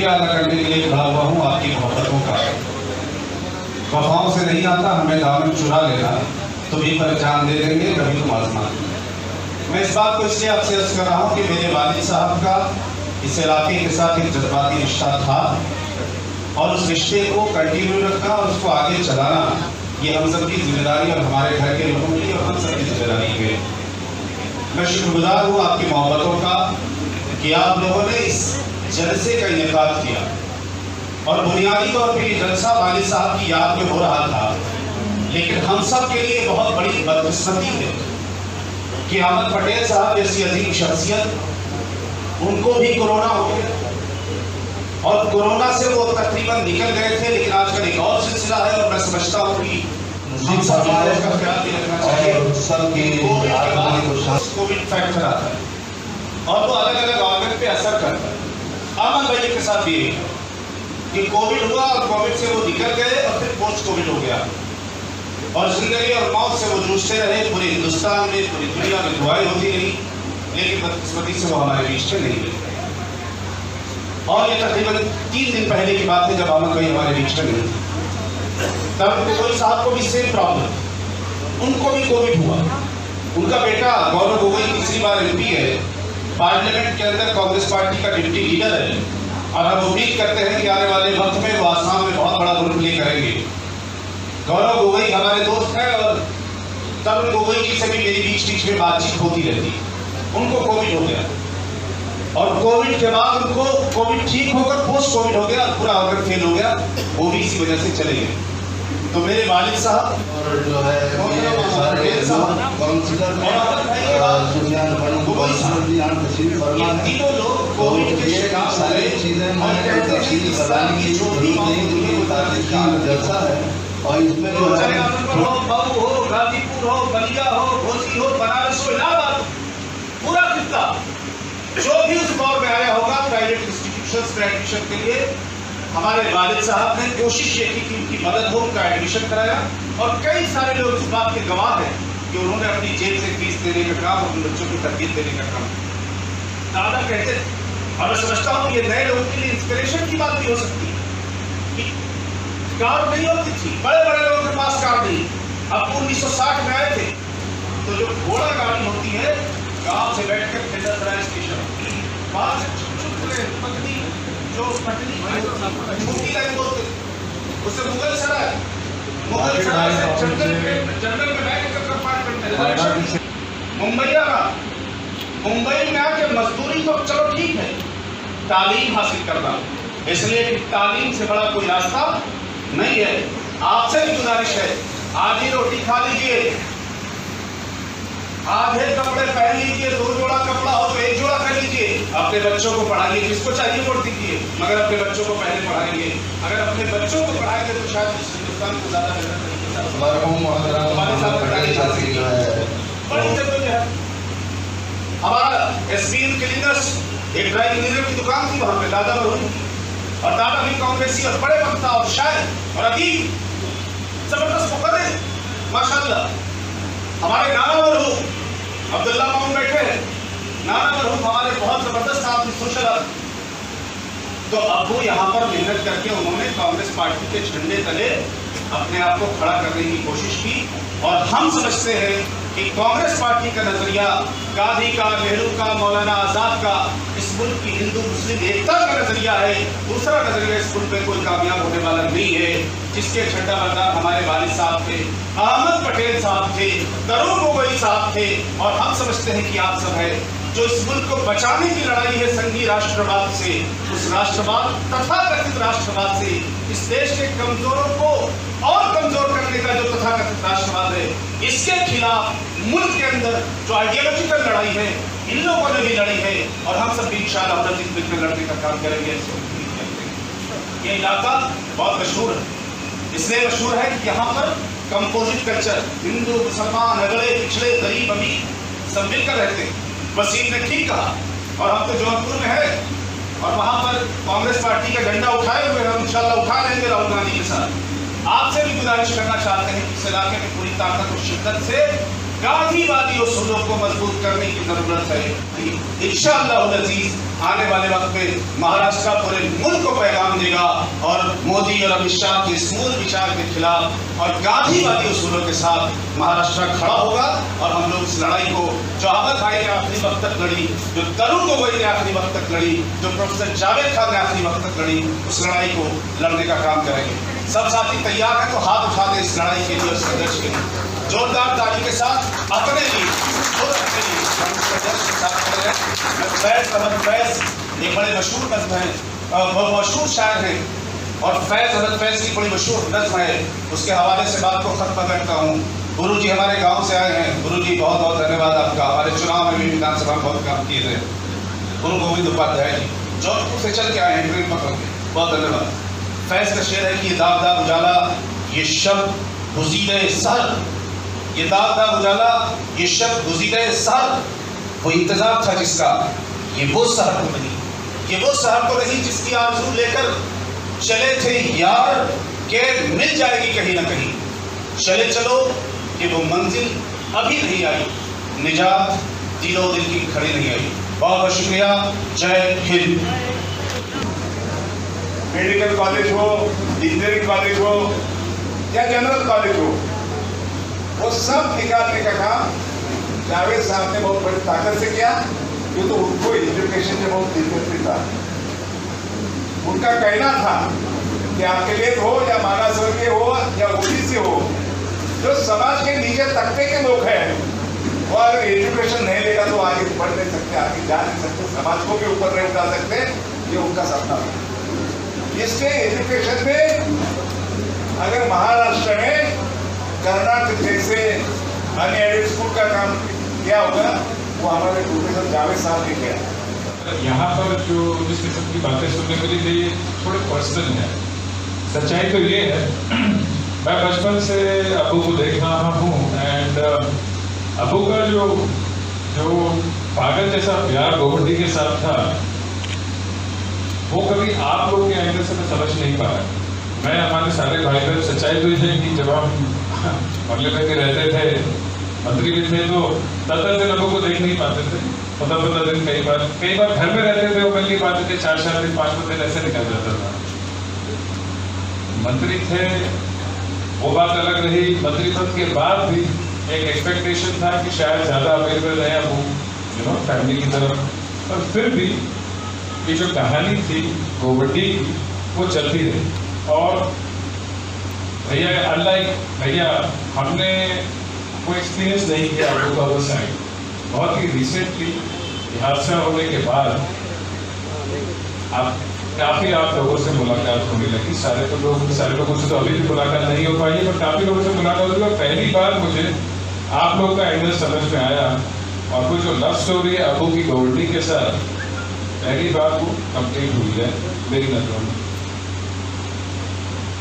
शुक्रिया अदा करने के लिए खड़ा हुआ हूँ आपकी मोहब्बतों का। वफाओं से नहीं आता हमें दामन चुरा लेना, तुम ही पर जान दे देंगे कभी तुम आजमा। मैं इस बात को इसलिए आपसे अर्ज कर रहा हूँ कि मेरे वालिद साहब का इस इलाके के साथ एक जज्बाती रिश्ता था और उस रिश्ते को कंटिन्यू रखना और उसको आगे चलाना ये हम सब की जिम्मेदारी और हमारे घर के लोगों की और हम सब की जिम्मेदारी है। मैं शुक्रगुजार हूँ आपकी मोहब्बतों का कि आप लोगों ने इस जलसे का इनेकाद किया और बुनियादी तौर पर ये जलसा वालिद साहब की याद में हो रहा था, लेकिन हम सब के लिए बहुत बड़ी बदकिस्मती है कि अहमद पटेल साहब जैसी अजीम शख्सियत उनको भी कोरोना हो गया और कोरोना से वो तकरीबन निकल गए थे, लेकिन आजकल एक और सिलसिला है और मैं समझता हूँ कि हम सब का ख्याल भी रखना चाहिए। कोविड फैक्टर आता है और वो अलग अलग ऑर्गन पे असर करता है। अमन भाई के साथ भी कि कोविड हुआ और कोविड से वो निकल गए और फिर पोस्ट कोविड हो गया और जिंदगी और मौत से वो जूझते रहे। पूरे हिंदुस्तान में, पूरी दुनिया में दुआएं होती रही, लेकिन बदकिस्मती से वो हमारे बीच में नहीं मिल गए। और ये तकरीबन 3 दिन पहले की बात है जब अमन भाई हमारे बीच में नहीं थे, तब गोगोई साहब को भी सेम प्रॉब्लम, उनको भी कोविड हुआ। उनका बेटा गौरव गोगोई तीसरी बार MP है, पार्लियामेंट के अंदर कांग्रेस पार्टी का डिप्टी लीडर है और हम उम्मीद करते हैं कि आने वाले वक्त में वो आसाम में बहुत बड़ा रोल प्ले करेंगे। गौरव गोगोई हमारे दोस्त हैं और तरुण गोगोई की से भी मेरी बीच में बातचीत होती रहती है। उनको कोविड हो गया और कोविड के बाद उनको कोविड ठीक होकर पोस्ट कोविड हो गया, पूरा होकर फेल हो गया, वो भी इसी वजह से चले गए। तो मेरे वालिद साहब और जो है तीनों लोग कोविड के शिकार सारे चीजें जलसा है और इसमें जो है मऊ हो, गाजीपुर हो, बलिया हो, घोसी हो, बनारस हो, इलाहाबाद, पूरा खित्ता जो भी उस दौर में आया होगा प्राइवेट इंस्टीट्यूशंस में एडमिशन के लिए हमारे वालिद साहब ने कोशिश ये की कि उनकी मदद हो, उनका एडमिशन कराया और कई सारे लोग इस बात के गवाह हैं कि उन्होंने अपनी जेब से फीस देने का काम और उन बच्चों को तरबियत देने का काम दादा कहते थे। और मैं समझता हूँ ये नए लोगों के लिए इंस्पिरेशन की बात भी हो सकती है कि कार नहीं होती थी, बड़े बड़े लोगों के पास कार नहीं। अब 1960 में आए थे तो जो घोड़ा गाड़ी होती है गांव से बैठकर खिंडसराय स्टेशन पत्नी जो पटनी छोटी लाइन बोलते उसे मुगल सराय से जनरल में बैठकर कंपार्टमेंट मुंबई में आके मजदूरी तो चलो ठीक है, तालीम हासिल करना, इसलिए कि तालीम से बड़ा कोई रास्ता नहीं है। आपसे भी गुजारिश है, आधी रोटी खा लीजिए, आधे कपड़े पहन लीजिए, 2 जोड़ा कपड़ा हो तो 1 जोड़ा कर लीजिए, अपने बच्चों को पढ़ाइए, जिसको चाहिए वोट दीजिए, मगर अपने बच्चों को पहले पढ़ाएंगे। अगर अपने बच्चों को पढ़ाएंगे तो शायद हिंदुस्तान को ज्यादा बेहतर हमारा SBN क्लीनर्स एक ड्राई क्लीनर की दुकान थी वहां पे, दादा मरहूम और दादा भी कांग्रेसी और बड़े वक्ता और शायर और अदीब जबरदस्त मुकर्रिर माशाल्लाह। हमारे नाना मरहूम अब्दुल्ला मामून बैठे हैं, नाना मरहूम हमारे बहुत जबरदस्त आदमी सोशल आदमी। तो अबू यहाँ पर मेहनत करके उन्होंने कांग्रेस पार्टी के झंडे तले अपने आप को खड़ा करने की कोशिश की और हम समझते हैं कि कांग्रेस पार्टी का नजरिया गांधी का, नेहरू का, मौलाना आजाद का इस मुल्क की हिंदू मुस्लिम एकता का नजरिया है। दूसरा नजरिया इस मुल्क में कोई कामयाब होने वाला नहीं है, जिसके झंडा बरदार हमारे वालिद साहब थे, अहमद पटेल साहब थे, तरुण गोगोई साहब थे और हम समझते हैं कि आप सब है जो इस मुल्क को बचाने की लड़ाई है संघीय राष्ट्रवाद से, उस राष्ट्रवाद तथाकथित राष्ट्रवाद से, इस देश के कमजोरों को और कमजोर करने का जो तथाकथित राष्ट्रवाद है, इसके खिलाफ मुल्क के अंदर जो आइडियोलॉजिकल लड़ाई है इन लोगों ने भी लड़ी है और हम सब इंशाअल्लाह मिलकर लड़ने का काम करेंगे। ये इलाका बहुत मशहूर है, इसलिए मशहूर है कि यहाँ पर कंपोजिट कल्चर, हिंदू मुसलमान अगले पिछड़े गरीब अमीर सब मिलकर रहते हैं। वसीम ने ठीक कहा और हम तो जौनपुर में है और वहाँ पर कांग्रेस पार्टी का झंडा उठाए हुए हम इंशाअल्लाह उठा लेंगे राहुल गांधी के साथ। आपसे भी गुजारिश करना चाहते हैं कि इस इलाके में पूरी ताकत और शिद्दत से गांधीवादी उसूलों को मजबूत करने की जरूरत है। इंशाअल्लाह अज़ीज आने वाले वक्त में महाराष्ट्र पूरे मुल्क को पैगाम देगा और मोदी और अमित शाह के इस मूल विचार के खिलाफ और गांधीवादी उसूलों के साथ महाराष्ट्र खड़ा होगा। और हम लोग इस लड़ाई को जो अहमद भाई ने आखिरी वक्त तक लड़ी, जो तरुण गोगोई ने आखिरी वक्त तक लड़ी, जो प्रोफेसर जावेद खान ने आखिरी वक्त तक लड़ी, उस लड़ाई को लड़ने का काम करेंगे। सब साथी तैयार हैं तो हाथ उठा दें इस लड़ाई के लिए और संघर्ष के लिए जोरदार ताली के साथ अपने लिए संघर्ष के साथ खड़े हैं। फैज अहमद फैज एक बड़े मशहूर नज़्म हैं, मशहूर शायर हैं और फैज अहमद फैज की बड़ी मशहूर नज़्म है, उसके हवाले से बात को खत्म करता हूँ। गुरु जी हमारे गांव से आए हैं। गुरु जी बहुत बहुत धन्यवाद आपका। हमारे चुनाव में भी विधानसभा में बहुत काम किए थे। गुरु गोविंद उपाध्याय जी जौनपुर से चल के आए हैं ट्रेन पकड़ के, बहुत धन्यवाद। फैज का शेर है कि ये दाग दाग उजाला ये शब्द गुज़ीदे सर, ये दाग दाग उजाला ये शब्द गुज़ीदे सर, वो इंतजार था जिसका ये वो सहर तो नहीं, ये वो सहर तो नहीं जिसकी आरज़ू लेकर चले थे यार के मिल जाएगी कहीं ना कहीं। चले चलो कि वो मंजिल अभी नहीं आई, निजात दिलो दिल की खड़ी नहीं आई। बहुत बहुत शुक्रिया। जय हिंद। मेडिकल कॉलेज हो, इंजीनियरिंग कॉलेज हो या जनरल कॉलेज हो, वो सब निकालने का काम जावेद साहब ने बहुत बड़ी ताकत से किया। ये तो उनको एजुकेशन में बहुत दिलचस्पी था। उनका कहना था कि आपके लिए हो या माना स्वर्गीय हो या ओबीसी हो, जो समाज के नीचे तबके के लोग हैं वो अगर एजुकेशन नहीं लेगा तो आगे बढ़ नहीं सकते, आगे जा नहीं सकते, समाज को भी ऊपर नहीं उठा सकते। ये उनका सपना था। इसलिए एजुकेशन में अगर महाराष्ट्र में कर्नाटक जैसे अनएडेड स्कूल का काम किया होगा वो हमारे प्रोफेसर जावेद साहब ने किया। यहाँ पर जो जिस किस्म की बातें सुनने के लिए थोड़े पर्सनल है। सच्चाई तो ये है मैं बचपन से अबू को देख रहा हूँ एंड अबू का जो पागल जैसा प्यार गोवर्दी के साथ था वो कभी आप लोग के एंगल से मैं समझ नहीं पाया। मैं हमारे सारे भाई बहन सच्चाई तो ये कि जब हम बंगले में रहते थे, मंत्री भी थे, तो 10 दिन अबू को देख नहीं पाते थे। 15 दिन कई बार घर में रहते थे, वो मिल नहीं पाते थे। 4 दिन 5 दिन ऐसे निकल जाता था। मंत्री थे वो बात अलग रही। मंत्री पद के बाद भी एक एक्सपेक्टेशन था कि शायद ज़्यादा अवेलेबल रहे अबू फैमिली की तरफ, पर फिर भी ये जो कहानी थी गोवर्दी की वो चलती रही। और भैया हमने वो एक्सपीरियंस नहीं किया अबू का वो साइड। बहुत ही रिसेंटली हादसा होने के बाद काफ़ी आप लोगों से मुलाकात होने लगी। सारे लोगों से तो अभी भी मुलाकात नहीं हो पाई है, पर काफ़ी लोगों से मुलाकात हुई और पहली बार मुझे आप लोगों का एंगल समझ में आया। और वो जो लव स्टोरी है अबू की गोवर्दी के साथ, पहली बार वो कंप्लीट हुई है मेरी नजरों में।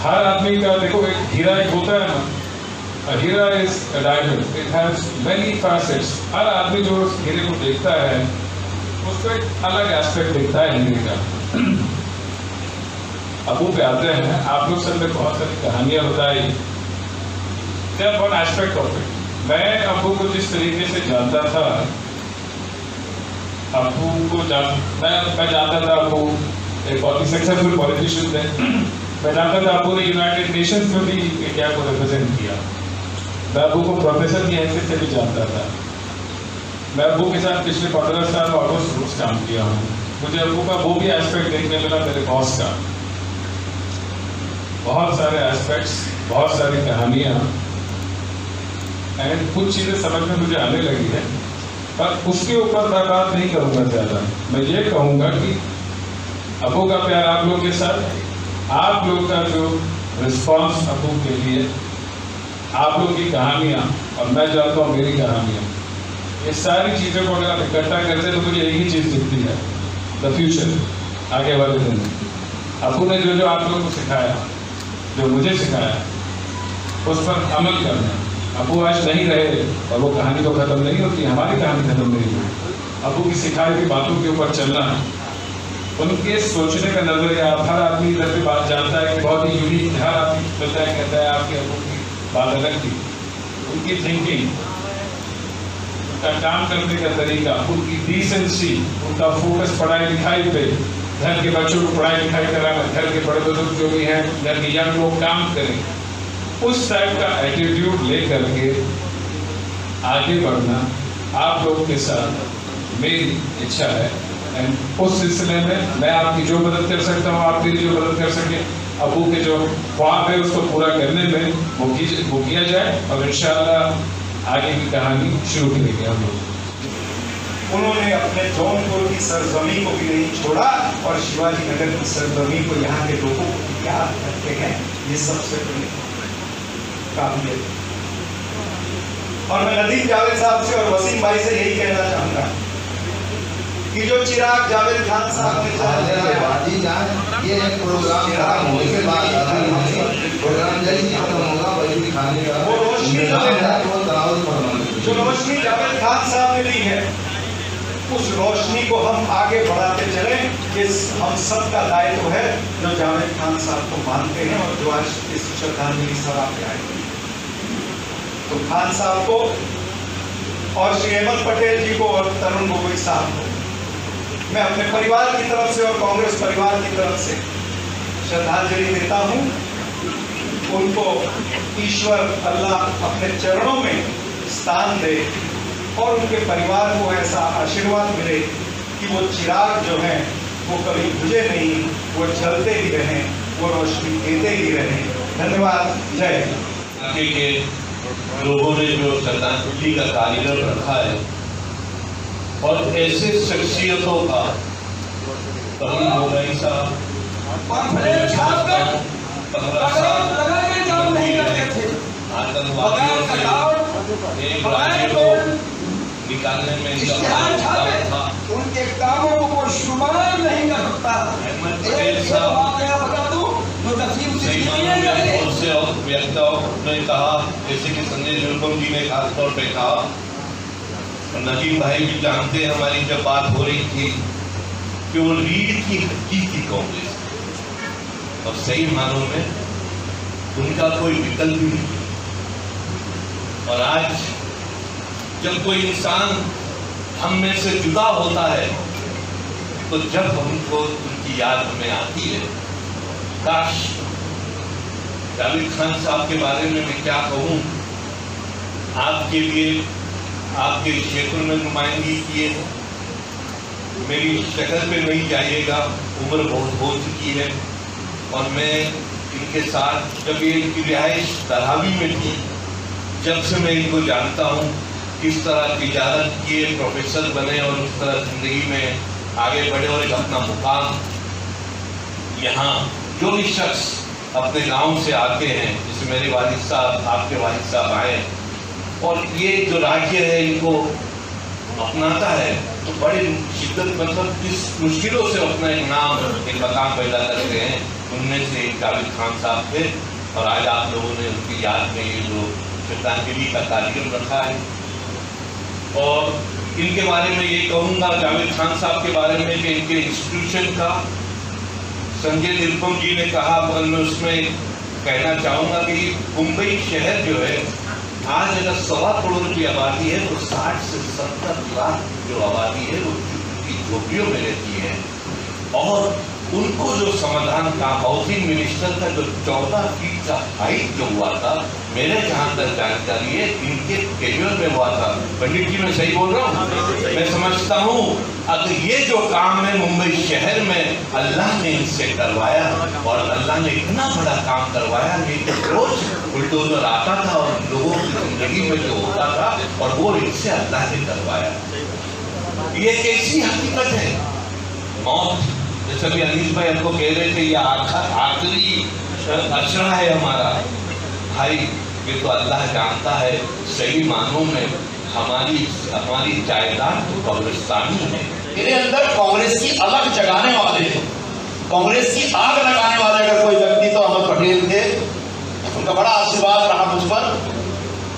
हर आदमी का देखो एक हीरा एक होता है ना, a हीरा is a diamond, it has many facets। हर आदमी जो उस हीरे को देखता है उसको एक अलग एस्पेक्ट दिखता है हीरे का। अबू पे आते हैं, आप लोग सब ने बहुत सारी कहानियां बताई। वन एस्पेक्ट ऑफ इट, मैं अबू को जिस तरीके से जानता था, अबू को मैं जानता था अबू एक बहुत ही सक्सेसफुल पॉलिटिशियन थे। मैं जानता था अबू ने यूनाइटेड नेशंस में भी इंडिया को रिप्रेजेंट किया। मैं अबू को प्रोफेसर की हैसियत से भी जानता था। मैं अबू के साथ पिछले 15 साल ऑलमोस्ट रोज काम किया हूँ। मुझे अबू का वो भी एस्पेक्ट देखने मिला मेरे बॉस का। बहुत सारे एस्पेक्ट्स, बहुत सारी कहानियाँ एंड कुछ चीज़ें समझ में मुझे आने लगी है, पर उसके ऊपर मैं बात नहीं करूँगा ज़्यादा। मैं ये कहूँगा कि अबू का प्यार आप लोग के साथ, आप लोग का जो रिस्पॉन्स अबू के लिए, आप लोग की कहानियाँ और मैं जानता हूँ मेरी कहानियाँ, ये सारी चीज़ों को अगर इकट्ठा करते तो मुझे एक ही चीज़ दिखती है, द फ्यूचर, आगे वाले दिन। अबू ने जो आप लोगों को सिखाया, जो मुझे सिखाया, उस पर अमल करना। अबू आज नहीं रहे और वो कहानी तो ख़त्म नहीं होती, हमारी कहानी ख़त्म नहीं हुई। अबू की सिखाई हुई बातों के ऊपर चलना, उनके सोचने का नजरिया। हर आदमी इधर पे बात जानता है कि बहुत ही यूनिक, हर आदमी मिलता है कहता है आपके अबू की बात अलग थी, उनकी थिंकिंग उनका काम करने का तरीका, उनकी डिसेंसी, उनका फोकस पढ़ाई लिखाई पे, घर के बच्चों को पढ़ाई लिखाई कराना, घर के बड़े बुजुर्ग जो भी हैं, घर के यंग लोग काम करें, उस टाइप का एटीट्यूड लेकर के आगे बढ़ना आप लोग के साथ मेरी इच्छा है। एंड उस सिलसिले में मैं आपकी जो मदद कर सकता हूँ, आप मेरी जो मदद कर सके, अबू के जो ख्वाब है उसको पूरा करने में वो किया जाए और इंशाअल्लाह आगे की कहानी शुरू करेंगे हम लोग। उन्होंने अपने जौनपुर की सरजमी को भी नहीं छोड़ा और शिवाजी नगर की सरजमी को यहाँ के लोगों को याद करते हैं, ये सबसे बड़ी काबिलियत। और मैं नदीम जावेद साहब से और वसीम भाई से यही कहना चाहूंगा कि जो चिराग जावेद खान साहब ने ये एक प्रोग्राम खत्म होने के बाद प्रोग्राम जैसे ही खत्म होगा वही खाने का वो रोशनी जो रोशनी जावेद खान साहब ने दी है, उस रोशनी को हम आगे बढ़ाते चले। इस हम सब का दायित्व है जो जावेद खान साहब को मानते हैं और जो आज इस श्रद्धांजलि सभा पे आए। तो खान साहब को और श्री अहमद पटेल जी को और तरुण गोगोई साहब को मैं अपने परिवार की तरफ से और कांग्रेस परिवार की तरफ से श्रद्धांजलि देता हूं। उनको ईश्वर अल्लाह अपने चरणों में स्थान दे और उनके परिवार को ऐसा आशीर्वाद मिले कि वो चिराग जो है वो कभी बुझे नहीं, वो जलते ही रहें, वो रोशनी देते ही रहें। धन्यवाद। जय हिंद। आगे के लोगों ने जो श्रद्धांजलि का कार्यक्रम रखा है और ऐसे शख्सियतों का तरुण गोगोई साहब 15 साल आतंकवादियों से एक राज्य को निकालने में इनका था। उनके कामों को शुमार नहीं कर सकता। अहमद पटेल साहब बहुत से और वक्ताओं ने कहा, जैसे कि संजय निरुपम जी ने खासतौर पे कहा, और नदीम भाई भी जानते हैं, हमारी जब बात हो रही थी कि वो रीढ़ की हड्डी थी कांग्रेस और सही मानों में उनका कोई विकल्प नहीं। और आज जब कोई इंसान हम में से जुदा होता है तो जब हमको उनकी याद हमें आती है, काश जावेद खान साहब के बारे में मैं क्या कहूँ, आपके लिए आपके क्षेत्र में नुमाइंदगी किए, मेरी शक्ल पे नहीं जाइएगा, उम्र बहुत हो चुकी है और मैं इनके साथ जब ये इनकी रिहाइश धारावी में थी, जब से मैं इनको जानता हूँ, किस तरह तिजारत किए, प्रोफेसर बने और उस तरह जिंदगी में आगे बढ़े और एक अपना मुकाम। यहाँ जो भी शख्स अपने गांव से आते हैं, जैसे मेरे वालिद साहब, आपके वालिद साहब आए और ये जो राज्य है इनको अपनाता है तो बड़ी शिद्दत, मतलब किस मुश्किलों से अपना एक नाम, एक मकाम पैदा करते हैं। उनमें से जावेद खान साहब थे और आज आप लोगों ने उनकी याद में ये जो श्रद्धांजलि का कार्यक्रम रखा है। और इनके बारे में ये कहूँगा, जावेद खान साहब के बारे में, कि इनके इंस्टीट्यूशन का संजय निरुपम जी ने कहा, मगर मैं उसमें कहना चाहूँगा कि मुंबई शहर जो है आज अगर 1.25 करोड़ की आबादी है तो 60 से 70 लाख जो आबादी है वो झोपड़ियों में रहती है। और उनको जो समाधान का हाउसिंग मिनिस्टर का जो 14 फीट का हाइट जो हुआ था, मेरे जहाँ तक जानकारी है इनके कैरियर में हुआ था। पंडित जी मैं सही बोल रहा हूँ? मैं समझता हूँ अगर ये जो काम है मुंबई शहर में अल्लाह ने इनसे करवाया और अल्लाह ने इतना बड़ा काम करवाया, नहीं तो रोज बुलडोजर आता था और लोगों की जिंदगी में जो होता था और वो इनसे अल्लाह ने करवाया। ये ऐसी हकीकत है, मौत जैसे भी अनीस भाई हमको कह रहे थे, ये आखिरी अशरा है हमारा। भाई ये तो अल्लाह जानता है, सही मानों में हमारी जायदाद तो कब्रिस्तानी है। मेरे अंदर कांग्रेस की अलग जगाने वाले, कांग्रेस की आग लगाने वाले अगर कोई व्यक्ति तो अहमद पटेल थे। उनका बड़ा आशीर्वाद रहा मुझ पर,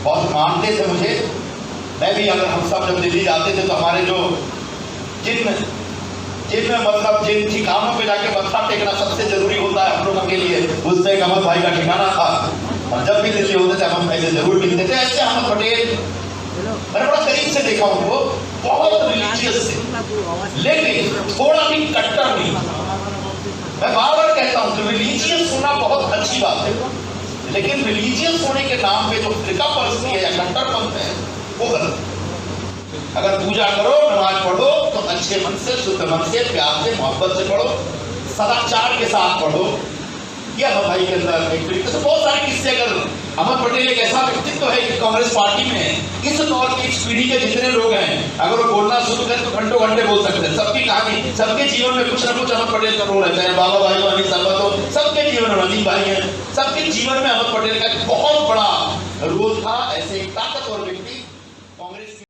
बहुत मानते थे मुझे। मैं भी, अगर हम सब जब दिल्ली जाते थे तो हमारे जो जिन मतलब जिन ठिकानों पे जाके मत्था टेकना सबसे जरूरी होता है हम लोगों के लिए, उससे एक अहमद भाई का ठिकाना था और जब भी दिल्ली होते थे अहमद भाई से जरूर मिलते थे। ऐसे अहमद पटेल मैंने बड़ा करीब से देखा उनको, बहुत रिलीजियस थे, लेकिन थोड़ा भी कट्टर नहीं। मैं बार बार कहता हूं कि रिलीजियस होना बहुत अच्छी बात है, लेकिन रिलीजियस होने के नाम पे जो फिरका परस्ती है या कट्टरपंथ है वो गलत है। अगर पूजा करो, नमाज पढ़ो तो अच्छे मन से, शुद्ध मन से, प्यार से, मोहब्बत से पढ़ो, सदाचार के साथ पढ़ो। ये अहमद भाई के अंदर एक तरीके से बहुत सारे किस्से, अगर अहमद पटेल एक ऐसा व्यक्तित्व है कि कांग्रेस पार्टी में इस दौर की इस पीढ़ी के जितने लोग हैं, अगर वो बोलना शुरू करें तो घंटों घंटे बोल सकते हैं। सबकी कहानी, सबके जीवन में कुछ ना कुछ अहमद पटेल का रोल रहता है। बाबा भाई, अनिल साहब, तो सबके जीवन में, नदीम भाई हैं, सबके जीवन में अहमद पटेल का एक बहुत बड़ा रोल था। ऐसे एक